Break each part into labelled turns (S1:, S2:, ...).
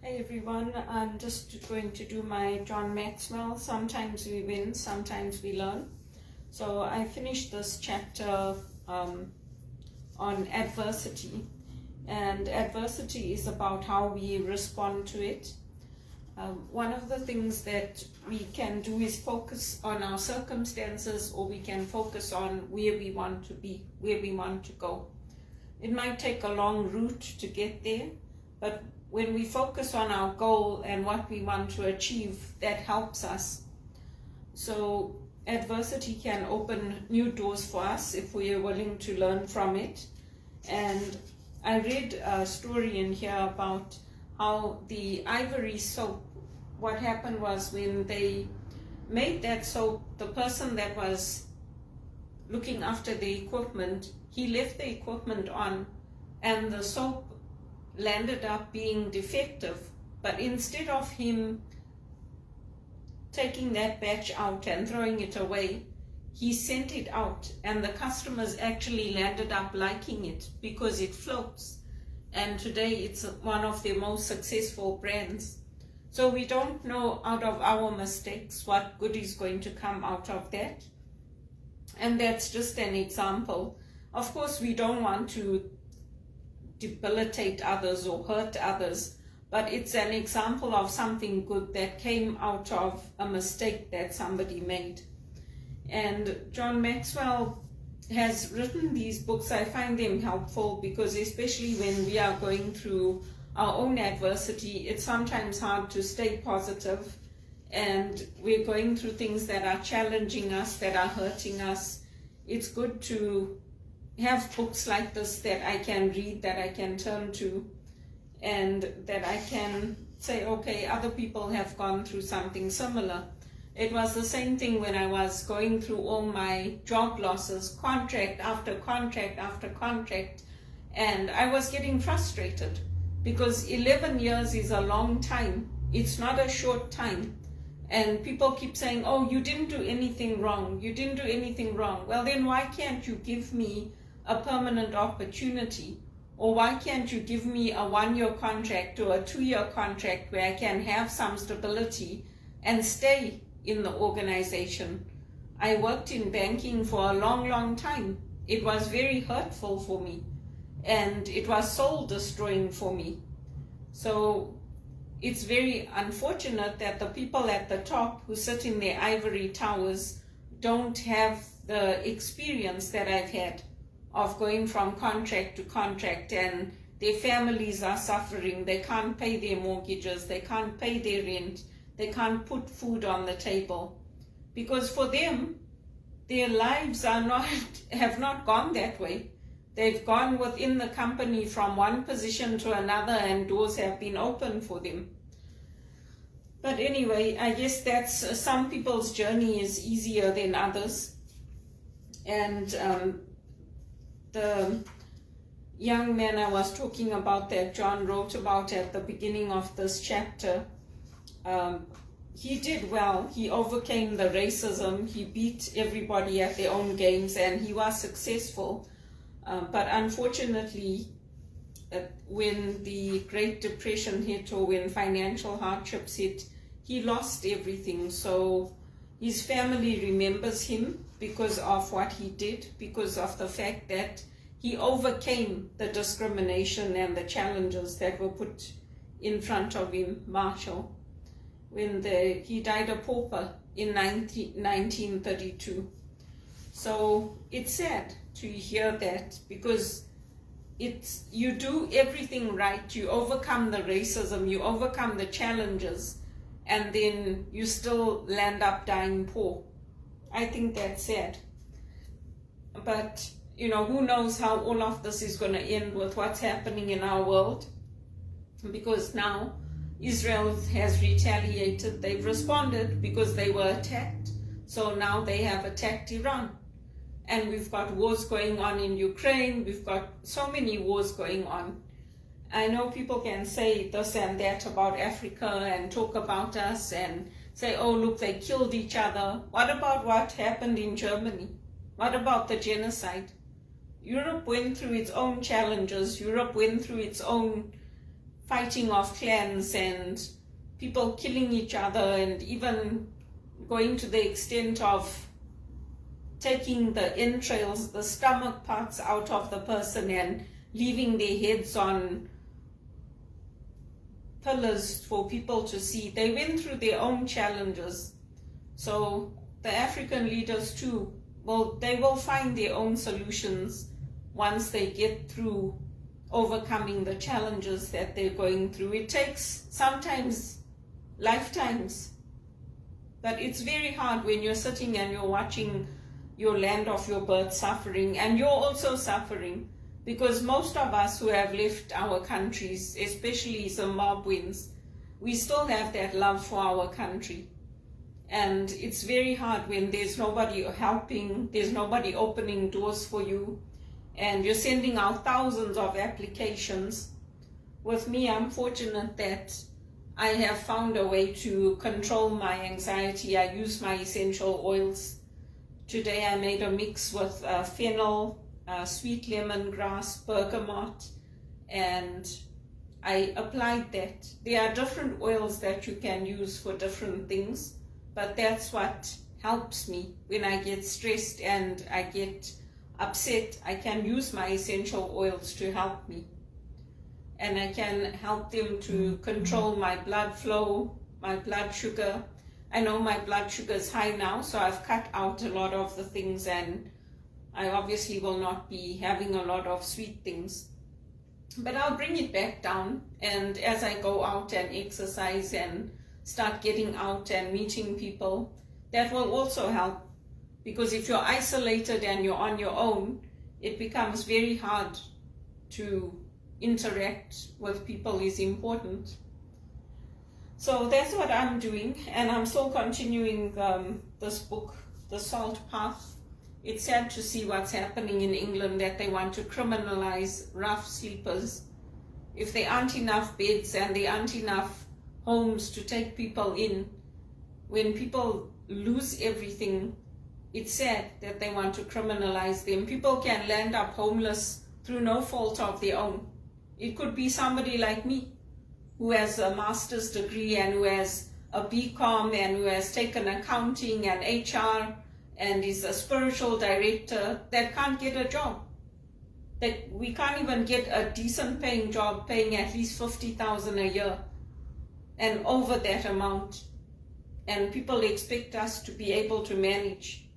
S1: Hey everyone, I'm just going to do my John Maxwell. Sometimes we win, sometimes we learn. So I finished this chapter on adversity, and adversity is about how we respond to it. One of the things that we can do is focus on our circumstances, or we can focus on where we want to be, where we want to go. It might take a long route to get there, but when we focus on our goal and what we want to achieve, that helps us. So adversity can open new doors for us if we are willing to learn from it. And I read a story in here about how the ivory soap, what happened was when they made that soap, the person that was looking after the equipment, he left the equipment on, and the soap landed up being defective. But instead of him taking that batch out and throwing it away, he sent it out, and the customers actually landed up liking it because it floats, and today it's one of their most successful brands. So we don't know out of our mistakes what good is going to come out of that. And that's just an example. Of course, we don't want to debilitate others or hurt others, but it's an example of something good that came out of a mistake that somebody made. And John Maxwell has written these books. I find them helpful because especially when we are going through our own adversity, it's sometimes hard to stay positive, and we're going through things that are challenging us, that are hurting us. It's good to have books like this that I can read, that I can turn to, and that I can say, okay, other people have gone through something similar. It was the same thing when I was going through all my job losses, contract after contract after contract, and I was getting frustrated because 11 years is a long time. It's not a short time. And people keep saying, oh, you didn't do anything wrong. You didn't do anything wrong. Well, then why can't you give me a permanent opportunity? Or why can't you give me a 1-year contract or a 2-year contract where I can have some stability and stay in the organization? I worked in banking for a long, long time. It was very hurtful for me, and it was soul destroying for me. So it's very unfortunate that the people at the top who sit in their ivory towers don't have the experience that I've had of going from contract to contract, and their families are suffering. They can't pay their mortgages, they can't pay their rent, they can't put food on the table, because for them, their lives are not have not gone that way. They've gone within the company from one position to another, and doors have been open for them. But anyway, I guess that's some people's journey is easier than others. And the young man I was talking about that John wrote about at the beginning of this chapter, he did well. He overcame the racism. He beat everybody at their own games, and he was successful. But unfortunately, when the Great Depression hit, or when financial hardships hit, he lost everything. So his family remembers him because of what he did, because of the fact that he overcame the discrimination and the challenges that were put in front of him. Marshall, when he died a pauper in 1932. So it's sad to hear that, because you do everything right, you overcome the racism, you overcome the challenges, and then you still land up dying poor. I think that's sad. But who knows how all of this is going to end with what's happening in our world, because now Israel has retaliated. They've responded because they were attacked. So now they have attacked Iran. And we've got wars going on in Ukraine. We've got so many wars going on. I know people can say this and that about Africa and talk about us and say, oh, look, they killed each other. What about what happened in Germany? What about the genocide? Europe went through its own challenges. Europe went through its own fighting of clans and people killing each other, and even going to the extent of taking the entrails, the stomach parts out of the person and leaving their heads on pillars for people to see. They went through their own challenges. So the African leaders too, well, they will find their own solutions once they get through overcoming the challenges that they're going through. It takes sometimes lifetimes, but it's very hard when you're sitting and you're watching your land of your birth suffering, and you're also suffering, because most of us who have left our countries, especially Zimbabweans, we still have that love for our country. And it's very hard when there's nobody helping, there's nobody opening doors for you, and you're sending out thousands of applications. With me, I'm fortunate that I have found a way to control my anxiety. I use my essential oils. Today I made a mix with fennel, sweet lemongrass, bergamot, and I applied that. There are different oils that you can use for different things, but that's what helps me when I get stressed and I get upset. I can use my essential oils to help me, and I can help them to control my blood flow, my blood sugar. I know my blood sugar is high now, so I've cut out a lot of the things, and I obviously will not be having a lot of sweet things. But I'll bring it back down, and as I go out and exercise and start getting out and meeting people, that will also help. Because if you're isolated and you're on your own, it becomes very hard to interact with people. Is important. So that's what I'm doing, and I'm still continuing this book, The Salt Path. It's sad to see what's happening in England, that they want to criminalize rough sleepers. If there aren't enough beds and there aren't enough homes to take people in, when people lose everything, it's sad that they want to criminalize them. People can land up homeless through no fault of their own. It could be somebody like me, who has a master's degree and who has a BCom and who has taken accounting and HR and is a spiritual director, that can't get a job. That we can't even get a decent paying job paying at least 50,000 a year and over that amount. And people expect us to be able to manage.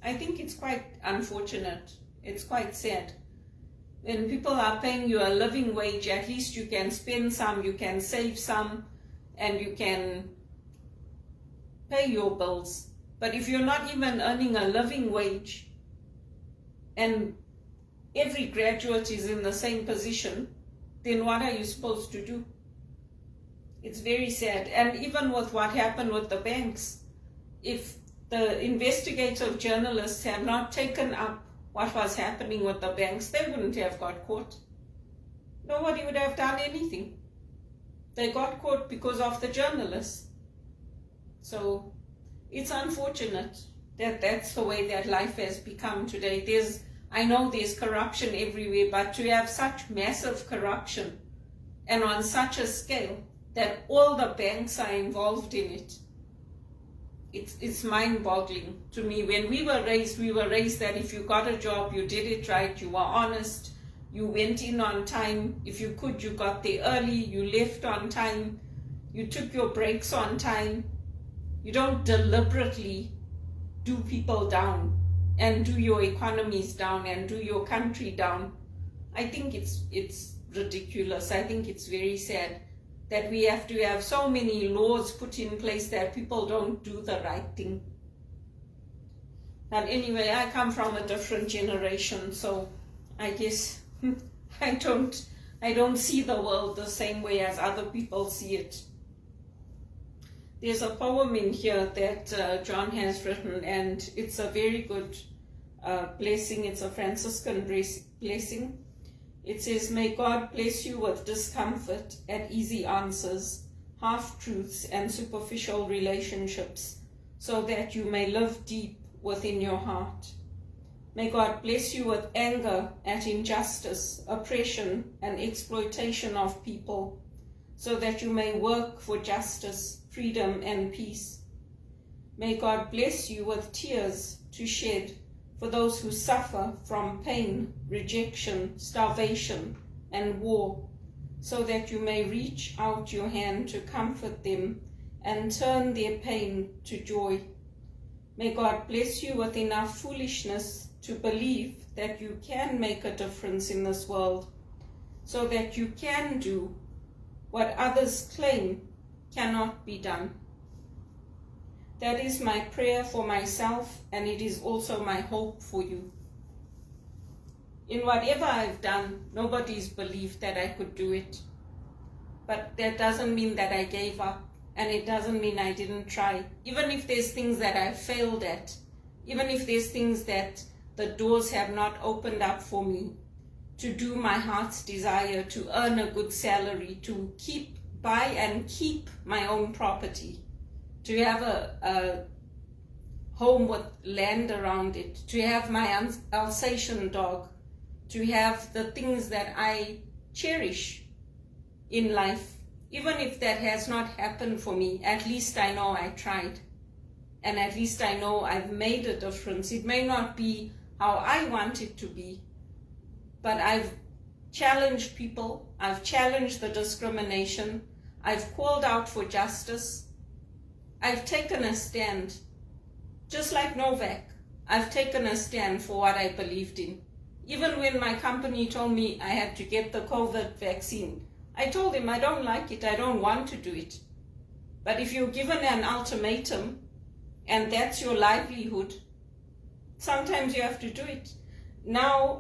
S1: I think it's quite unfortunate. It's quite sad. When people are paying you a living wage, at least you can spend some, you can save some, and you can pay your bills. But if you're not even earning a living wage, and every graduate is in the same position, then what are you supposed to do? It's very sad. And even with what happened with the banks, if the investigative journalists had not taken up what was happening with the banks, they wouldn't have got caught. Nobody would have done anything. They got caught because of the journalists. So it's unfortunate that that's the way that life has become today. I know there's corruption everywhere, but to have such massive corruption and on such a scale that all the banks are involved in it, it's mind-boggling to me. When we were raised that if you got a job, you did it right, you were honest, you went in on time. If you could, you got there early, you left on time, you took your breaks on time. You don't deliberately do people down and do your economies down and do your country down. I think it's ridiculous. I think it's very sad that we have to have so many laws put in place that people don't do the right thing. But anyway, I come from a different generation, so I guess I don't see the world the same way as other people see it. There's a poem in here that John has written, and it's a very good blessing. It's a Franciscan blessing. It says, "May God bless you with discomfort at easy answers, half-truths and superficial relationships, so that you may live deep within your heart. May God bless you with anger at injustice, oppression, and exploitation of people, so that you may work for justice, freedom, and peace. May God bless you with tears to shed for those who suffer from pain, rejection, starvation, and war, so that you may reach out your hand to comfort them and turn their pain to joy. May God bless you with enough foolishness to believe that you can make a difference in this world, so that you can do what others claim cannot be done. That is my prayer for myself, and it is also my hope for you. In whatever I've done, nobody's believed that I could do it. But that doesn't mean that I gave up, and it doesn't mean I didn't try. Even if there's things that I failed at, even if there's things that the doors have not opened up for me to do my heart's desire, to earn a good salary, to buy and keep my own property, to have a home with land around it, to have my Alsatian dog, to have the things that I cherish in life. Even if that has not happened for me, at least I know I tried. And at least I know I've made a difference. It may not be how I want it to be, but I've challenged people, I've challenged the discrimination, I've called out for justice, I've taken a stand. Just like Novak, I've taken a stand for what I believed in. Even when my company told me I had to get the COVID vaccine, I told them I don't like it, I don't want to do it. But if you're given an ultimatum and that's your livelihood, sometimes you have to do it. Now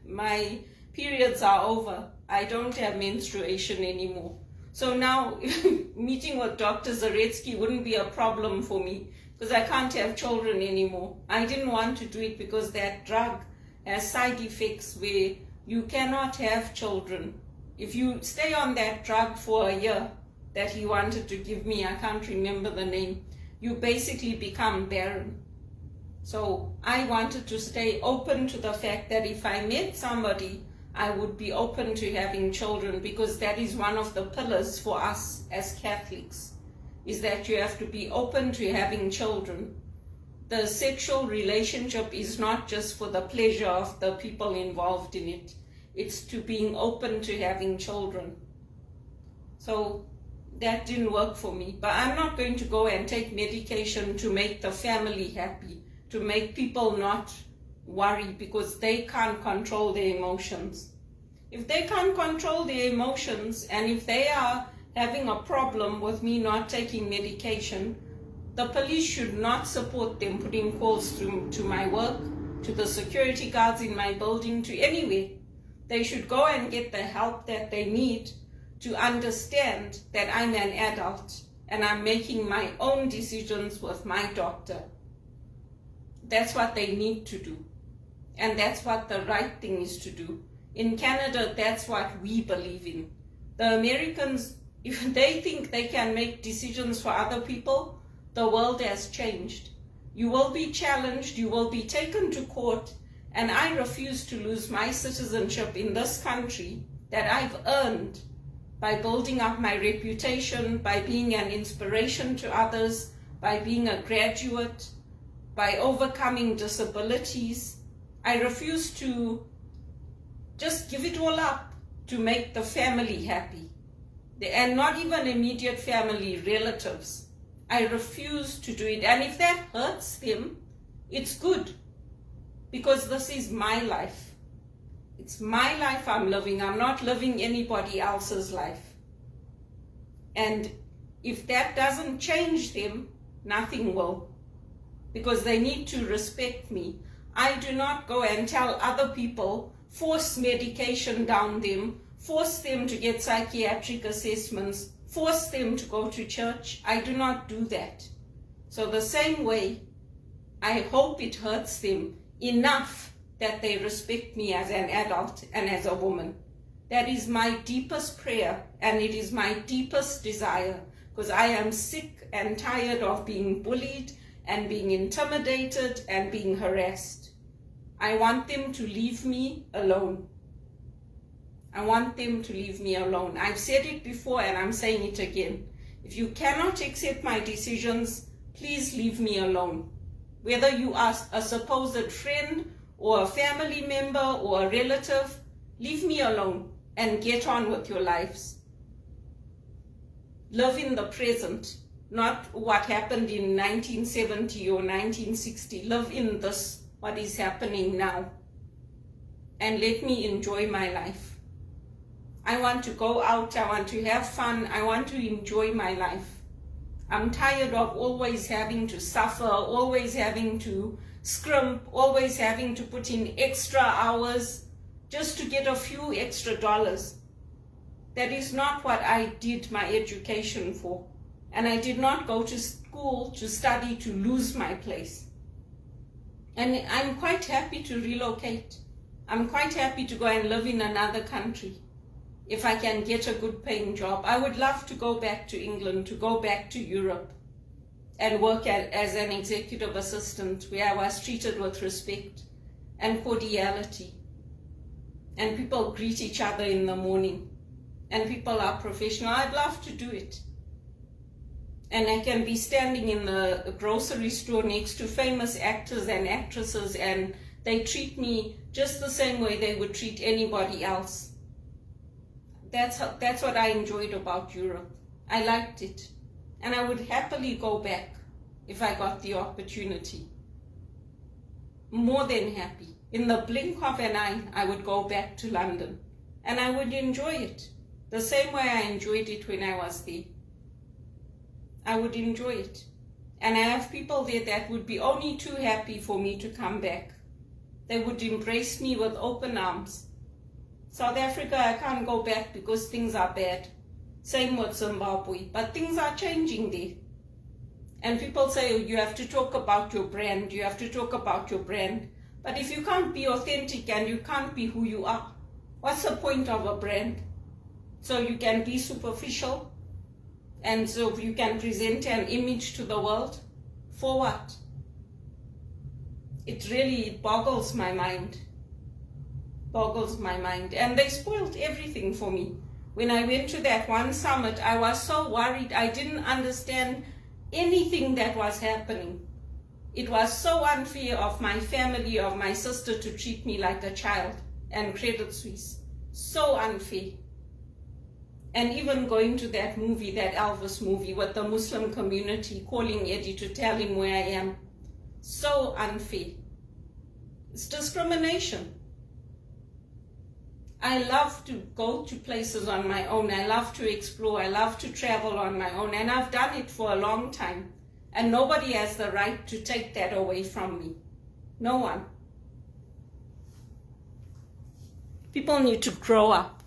S1: my periods are over. I don't have menstruation anymore. So now meeting with Dr. Zaretsky wouldn't be a problem for me because I can't have children anymore. I didn't want to do it because that drug has side effects where you cannot have children. If you stay on that drug for a year that he wanted to give me, I can't remember the name, you basically become barren. So I wanted to stay open to the fact that if I met somebody, I would be open to having children, because that is one of the pillars for us as Catholics, is that you have to be open to having children. The sexual relationship is not just for the pleasure of the people involved in it. It's to being open to having children. So that didn't work for me. But I'm not going to go and take medication to make the family happy, to make people not worry, because they can't control their emotions. If they can't control their emotions, and if they are having a problem with me not taking medication, the police should not support them putting calls through to my work, to the security guards in my building, to anywhere. They should go and get the help that they need to understand that I'm an adult and I'm making my own decisions with my doctor. That's what they need to do. And that's what the right thing is to do. In Canada, that's what we believe in. The Americans, if they think they can make decisions for other people, the world has changed. You will be challenged, you will be taken to court, and I refuse to lose my citizenship in this country that I've earned by building up my reputation, by being an inspiration to others, by being a graduate, by overcoming disabilities. I refuse to just give it all up to make the family happy, and not even immediate family, relatives. I refuse to do it. And if that hurts them, it's good, because this is my life. It's my life I'm living. I'm not living anybody else's life. And if that doesn't change them, nothing will, because they need to respect me. I do not go and tell other people, force medication down them, force them to get psychiatric assessments, force them to go to church. I do not do that. So the same way, I hope it hurts them enough that they respect me as an adult and as a woman. That is my deepest prayer, and it is my deepest desire, because I am sick and tired of being bullied and being intimidated and being harassed. I want them to leave me alone. I want them to leave me alone. I've said it before and I'm saying it again. If you cannot accept my decisions, please leave me alone. Whether you are a supposed friend or a family member or a relative, leave me alone and get on with your lives. Live in the present, not what happened in 1970 or 1960. Live in this, what is happening now. And let me enjoy my life. I want to go out, I want to have fun, I want to enjoy my life. I'm tired of always having to suffer, always having to scrimp, always having to put in extra hours just to get a few extra dollars. That is not what I did my education for. And I did not go to school to study to lose my place. And I'm quite happy to relocate. I'm quite happy to go and live in another country. If I can get a good paying job, I would love to go back to England, to go back to Europe and work as an executive assistant where I was treated with respect and cordiality. And people greet each other in the morning and people are professional. I'd love to do it. And I can be standing in the grocery store next to famous actors and actresses and they treat me just the same way they would treat anybody else. That's what I enjoyed about Europe. I liked it. And I would happily go back if I got the opportunity. More than happy. In the blink of an eye, I would go back to London. And I would enjoy it. The same way I enjoyed it when I was there. I would enjoy it. And I have people there that would be only too happy for me to come back. They would embrace me with open arms. South Africa, I can't go back because things are bad. Same with Zimbabwe, but things are changing there. And people say, oh, you have to talk about your brand, you have to talk about your brand. But if you can't be authentic and you can't be who you are, what's the point of a brand? So you can be superficial and so you can present an image to the world? For what? It really boggles my mind. Boggles my mind. And they spoiled everything for me. When I went to that one summit, I was so worried. I didn't understand anything that was happening. It was so unfair of my family, of my sister to treat me like a child and Credit Suisse. So unfair. And even going to that movie, that Elvis movie with the Muslim community calling Eddie to tell him where I am. So unfair. It's discrimination. I love to go to places on my own. I love to explore. I love to travel on my own. And I've done it for a long time. And nobody has the right to take that away from me. No one. People need to grow up.